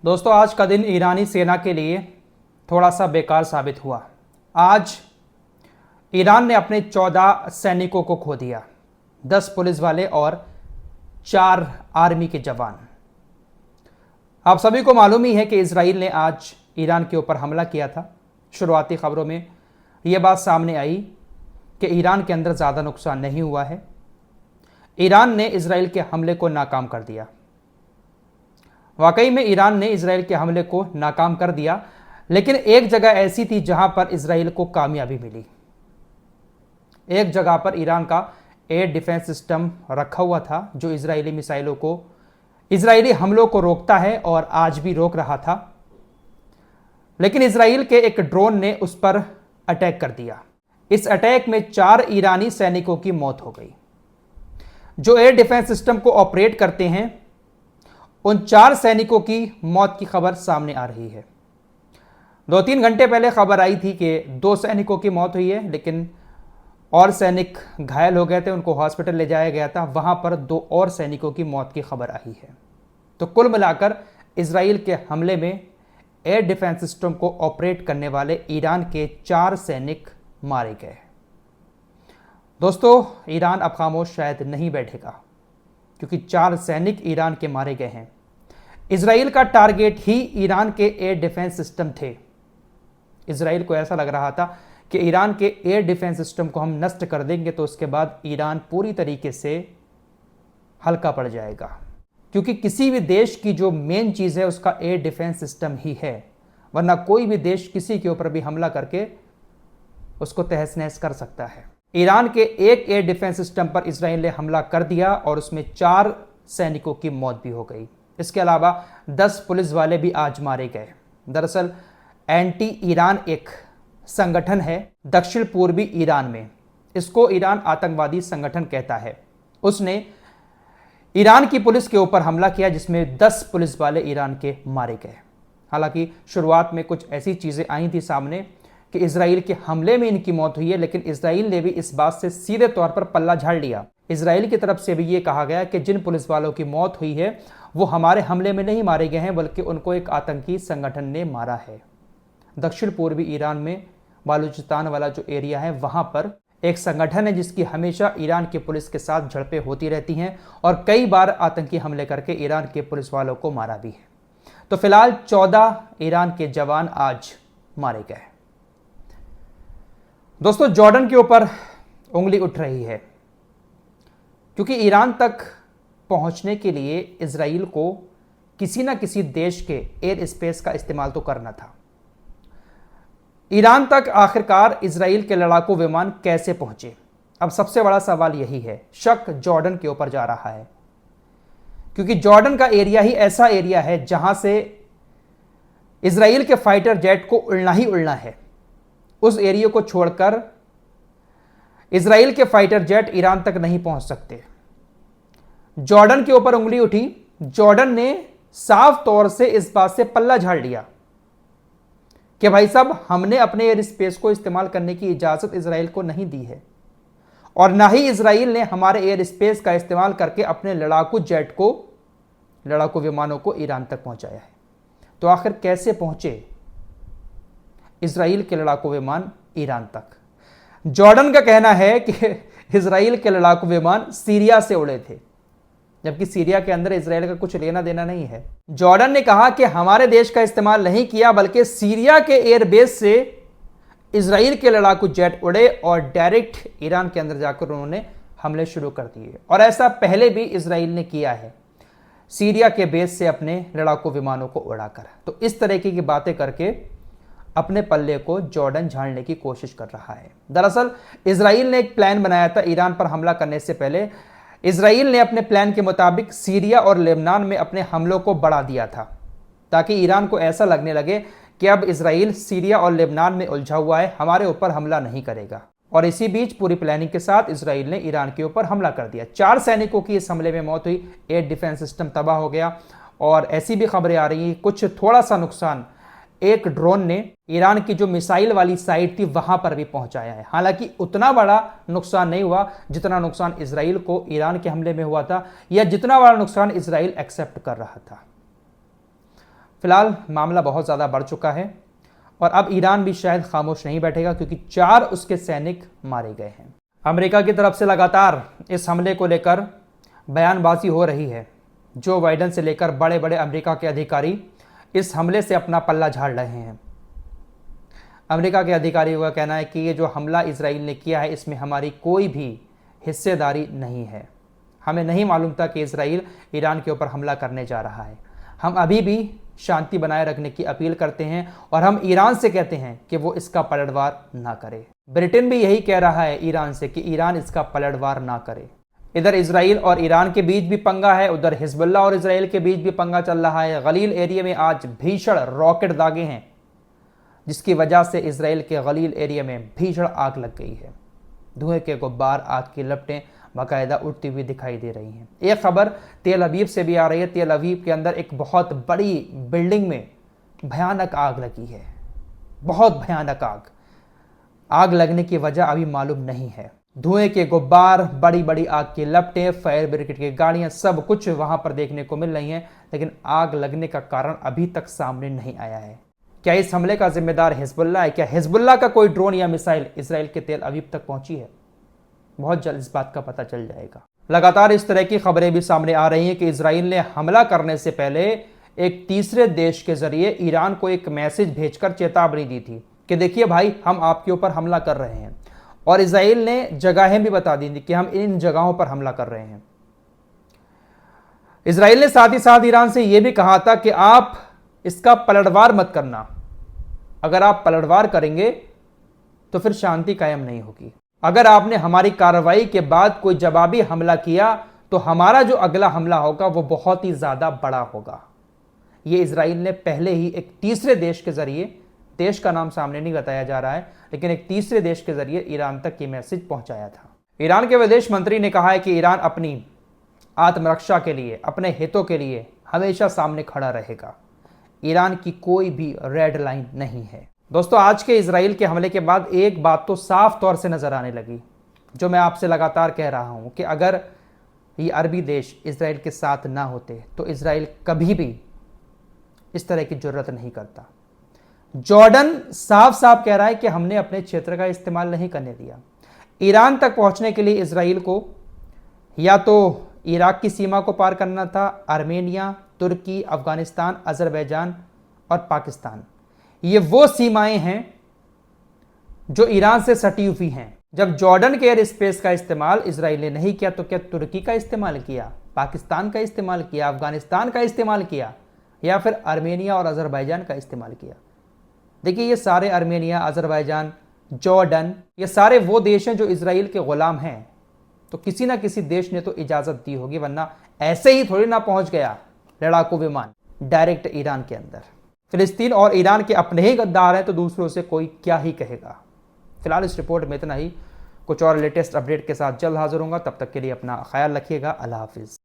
दोस्तों, आज का दिन ईरानी सेना के लिए थोड़ा सा बेकार साबित हुआ। आज ईरान ने अपने 14 सैनिकों को खो दिया, 10 पुलिस वाले और 4 आर्मी के जवान। आप सभी को मालूम ही है कि इजराइल ने आज ईरान के ऊपर हमला किया था। शुरुआती खबरों में यह बात सामने आई कि ईरान के अंदर ज़्यादा नुकसान नहीं हुआ है। ईरान ने इजराइल के हमले को नाकाम कर दिया। वाकई में ईरान ने इजराइल के हमले को नाकाम कर दिया, लेकिन एक जगह ऐसी थी जहां पर इजराइल को कामयाबी मिली। एक जगह पर ईरान का एयर डिफेंस सिस्टम रखा हुआ था जो इजरायली हमलों को रोकता है और आज भी रोक रहा था, लेकिन इजराइल के एक ड्रोन ने उस पर अटैक कर दिया। इस अटैक में 4 ईरानी सैनिकों की मौत हो गई। जो एयर डिफेंस सिस्टम को ऑपरेट करते हैं, उन 4 सैनिकों की मौत की खबर सामने आ रही है। 2-3 घंटे पहले खबर आई थी कि 2 सैनिकों की मौत हुई है, लेकिन और सैनिक घायल हो गए थे, उनको हॉस्पिटल ले जाया गया था। वहां पर 2 और सैनिकों की मौत की खबर आई है। तो कुल मिलाकर इजराइल के हमले में एयर डिफेंस सिस्टम को ऑपरेट करने वाले ईरान के 4 सैनिक मारे गए। दोस्तों, ईरान अब खामोश शायद नहीं बैठेगा, क्योंकि 4 सैनिक ईरान के मारे गए हैं। इजराइल का टारगेट ही ईरान के एयर डिफेंस सिस्टम थे। इजराइल को ऐसा लग रहा था कि ईरान के एयर डिफेंस सिस्टम को हम नष्ट कर देंगे तो उसके बाद ईरान पूरी तरीके से हल्का पड़ जाएगा, क्योंकि किसी भी देश की जो मेन चीज़ है उसका एयर डिफेंस सिस्टम ही है, वरना कोई भी देश किसी के ऊपर भी हमला करके उसको तहस नहस कर सकता है। ईरान के एक एयर डिफेंस सिस्टम पर इजराइल ने हमला कर दिया और उसमें 4 सैनिकों की मौत भी हो गई। इसके अलावा 10 पुलिस वाले भी आज मारे गए। दरअसल एंटी ईरान एक संगठन है दक्षिण पूर्वी ईरान में, इसको ईरान आतंकवादी संगठन कहता है। उसने ईरान की पुलिस के ऊपर हमला किया, जिसमें 10 पुलिस वाले ईरान के मारे गए। हालांकि शुरुआत में कुछ ऐसी चीज़ें आई थी सामने कि इजराइल के हमले में इनकी मौत हुई है, लेकिन इजराइल ने भी इस बात से सीधे तौर पर पल्ला झाड़ लिया। इजराइल की तरफ से भी ये कहा गया कि जिन पुलिस वालों की मौत हुई है वो हमारे हमले में नहीं मारे गए हैं, बल्कि उनको एक आतंकी संगठन ने मारा है। दक्षिण पूर्वी ईरान में बालूचिस्तान वाला जो एरिया है, वहां पर एक संगठन है जिसकी हमेशा ईरान की पुलिस के साथ झड़पें होती रहती हैं और कई बार आतंकी हमले करके ईरान के पुलिस वालों को मारा भी है। तो फिलहाल 14 ईरान के जवान आज मारे गए। दोस्तों, जॉर्डन के ऊपर उंगली उठ रही है, क्योंकि ईरान तक पहुंचने के लिए इजराइल को किसी न किसी देश के एयर स्पेस का इस्तेमाल तो करना था। ईरान तक आखिरकार इजराइल के लड़ाकू विमान कैसे पहुंचे? अब सबसे बड़ा सवाल यही है। शक जॉर्डन के ऊपर जा रहा है, क्योंकि जॉर्डन का एरिया ही ऐसा एरिया है जहां से इजराइल के फाइटर जेट को उड़ना ही उड़ना है। उस एरिया को छोड़कर इजराइल के फाइटर जेट ईरान तक नहीं पहुंच सकते। जॉर्डन के ऊपर उंगली उठी। जॉर्डन ने साफ तौर से इस बात से पल्ला झाड़ लिया कि भाई साहब, हमने अपने एयर स्पेस को इस्तेमाल करने की इजाजत इजराइल को नहीं दी है, और ना ही इजराइल ने हमारे एयर स्पेस का इस्तेमाल करके अपने लड़ाकू विमानों को ईरान तक पहुंचाया है। तो आखिर कैसे पहुंचे इजराइल के लड़ाकू विमान ईरान तक? जॉर्डन का कहना है कि इजराइल के लड़ाकू विमान सीरिया से उड़े थे, जबकि सीरिया के अंदर इजराइल का कुछ लेना देना नहीं है। जॉर्डन ने कहा कि हमारे देश का इस्तेमाल नहीं किया, बल्कि सीरिया के एयरबेस से इजराइल के लड़ाकू जेट उड़े और डायरेक्ट ईरान के अंदर जाकर उन्होंने हमले शुरू कर दिए। और ऐसा पहले भी इजराइल ने किया है, सीरिया के बेस से अपने लड़ाकू विमानों को उड़ाकर। तो इस तरीके की बातें करके अपने पल्ले को जॉर्डन झाड़ने की कोशिश कर रहा है। दरअसल इजराइल ने एक प्लान बनाया था ईरान पर हमला करने से पहले। इजराइल ने अपने प्लान के मुताबिक सीरिया और लेबनान में अपने हमलों को बढ़ा दिया था, ताकि ईरान को ऐसा लगने लगे कि अब इजराइल सीरिया और लेबनान में उलझा हुआ है, हमारे ऊपर हमला नहीं करेगा। और इसी बीच पूरी प्लानिंग के साथ इजराइल ने ईरान के ऊपर हमला कर दिया। 4 सैनिकों की इस हमले में मौत हुई। एयर डिफेंस सिस्टम तबाह हो गया। और ऐसी भी खबरें आ रही हैं कुछ थोड़ा सा नुकसान एक ड्रोन ने ईरान की जो मिसाइल वाली साइट थी वहां पर भी पहुंचाया है। हालांकि उतना बड़ा नुकसान नहीं हुआ जितना नुकसान इजराइल को ईरान के हमले में हुआ था, या जितना बड़ा नुकसान इजराइल एक्सेप्ट कर रहा था। फिलहाल मामला बहुत ज़्यादा बढ़ चुका है और अब ईरान भी शायद खामोश नहीं बैठेगा, क्योंकि 4 उसके सैनिक मारे गए हैं। अमेरिका की तरफ से लगातार इस हमले को लेकर बयानबाजी हो रही है। जो बाइडेन से लेकर बड़े बड़े अमेरिका के अधिकारी इस हमले से अपना पल्ला झाड़ रहे हैं। अमेरिका के अधिकारियों का कहना है कि ये जो हमला इजराइल ने किया है, इसमें हमारी कोई भी हिस्सेदारी नहीं है। हमें नहीं मालूम था कि इजराइल ईरान के ऊपर हमला करने जा रहा है। हम अभी भी शांति बनाए रखने की अपील करते हैं और हम ईरान से कहते हैं कि वो इसका पलटवार ना करे। ब्रिटेन भी यही कह रहा है ईरान से कि ईरान इसका पलटवार ना करे। इधर इजराइल और ईरान के बीच भी पंगा है, उधर हिजबुल्लाह और इजराइल के बीच भी पंगा चल रहा है। गलील एरिया में आज भीषण रॉकेट दागे हैं, जिसकी वजह से इजराइल के गलील एरिया में भीषण आग लग गई है। धुएं के गुब्बार, आग की लपटें बाकायदा उड़ती हुई दिखाई दे रही हैं। एक खबर तेल अवीव से भी आ रही है। तेल अवीव के अंदर एक बहुत बड़ी बिल्डिंग में भयानक आग लगी है, बहुत भयानक आग। आग लगने की वजह अभी मालूम नहीं है। धुएं के गुब्बार, बड़ी बड़ी आग की लपटें, फायर ब्रिगेड की गाड़ियां, सब कुछ वहां पर देखने को मिल रही हैं, लेकिन आग लगने का कारण अभी तक सामने नहीं आया है। क्या इस हमले का जिम्मेदार हिजबुल्लाह है? क्या हिजबुल्लाह का कोई ड्रोन या मिसाइल इजराइल के तेल अवीव तक पहुंची है? बहुत जल्द इस बात का पता चल जाएगा। लगातार इस तरह की खबरें भी सामने आ रही हैं कि इजराइल ने हमला करने से पहले एक तीसरे देश के जरिए ईरान को एक मैसेज भेजकर चेतावनी दी थी कि देखिए भाई, हम आपके ऊपर हमला कर रहे हैं। और इजराइल ने जगहें भी बता दी थी कि हम इन जगहों पर हमला कर रहे हैं। इजराइल ने साथ ही साथ ईरान से यह भी कहा था कि आप इसका पलटवार मत करना। अगर आप पलटवार करेंगे तो फिर शांति कायम नहीं होगी। अगर आपने हमारी कार्रवाई के बाद कोई जवाबी हमला किया तो हमारा जो अगला हमला होगा वो बहुत ही ज्यादा बड़ा होगा। यह इजराइल ने पहले ही एक तीसरे देश के जरिए, देश का नाम सामने नहीं बताया जा रहा है, लेकिन एक तीसरे देश के जरिए ईरान तक ये मैसेज पहुंचाया था। ईरान के विदेश मंत्री ने कहा है कि ईरान अपनी आत्मरक्षा के लिए, अपने हितों के लिए हमेशा सामने खड़ा रहेगा। ईरान की कोई भी रेड लाइन नहीं है। दोस्तों, आज के इजराइल के हमले के बाद एक बात तो साफ तौर से नजर आने लगी, जो मैं आपसे लगातार कह रहा हूं कि अगर ये अरबी देश इजराइल के साथ ना होते तो इजराइल कभी भी इस तरह की जरूरत नहीं करता। जॉर्डन साफ साफ कह रहा है कि हमने अपने क्षेत्र का इस्तेमाल नहीं करने दिया। ईरान तक पहुंचने के लिए इजराइल को या तो इराक की सीमा को पार करना था, आर्मेनिया, तुर्की, अफगानिस्तान, अजरबैजान और पाकिस्तान। ये वो सीमाएं हैं जो ईरान से सटी हुई हैं। जब जॉर्डन के एयर स्पेस का इस्तेमाल इजराइल ने नहीं किया तो क्या तुर्की का इस्तेमाल किया, पाकिस्तान का इस्तेमाल किया, अफगानिस्तान का इस्तेमाल किया, या फिर आर्मेनिया और अजरबैजान का इस्तेमाल किया? देखिए, ये सारे आर्मेनिया, अजरबैजान, जॉर्डन, ये सारे वो देश हैं जो इजराइल के गुलाम हैं। तो किसी ना किसी देश ने तो इजाजत दी होगी, वरना ऐसे ही थोड़ी ना पहुंच गया लड़ाकू विमान डायरेक्ट ईरान के अंदर। फिलिस्तीन और ईरान के अपने ही गद्दार हैं तो दूसरों से कोई क्या ही कहेगा। फिलहाल इस रिपोर्ट में इतना ही। कुछ और लेटेस्ट अपडेट के साथ जल्द हाजिर होऊंगा। तब तक के लिए अपना ख्याल रखिएगा। अल्लाह हाफिज।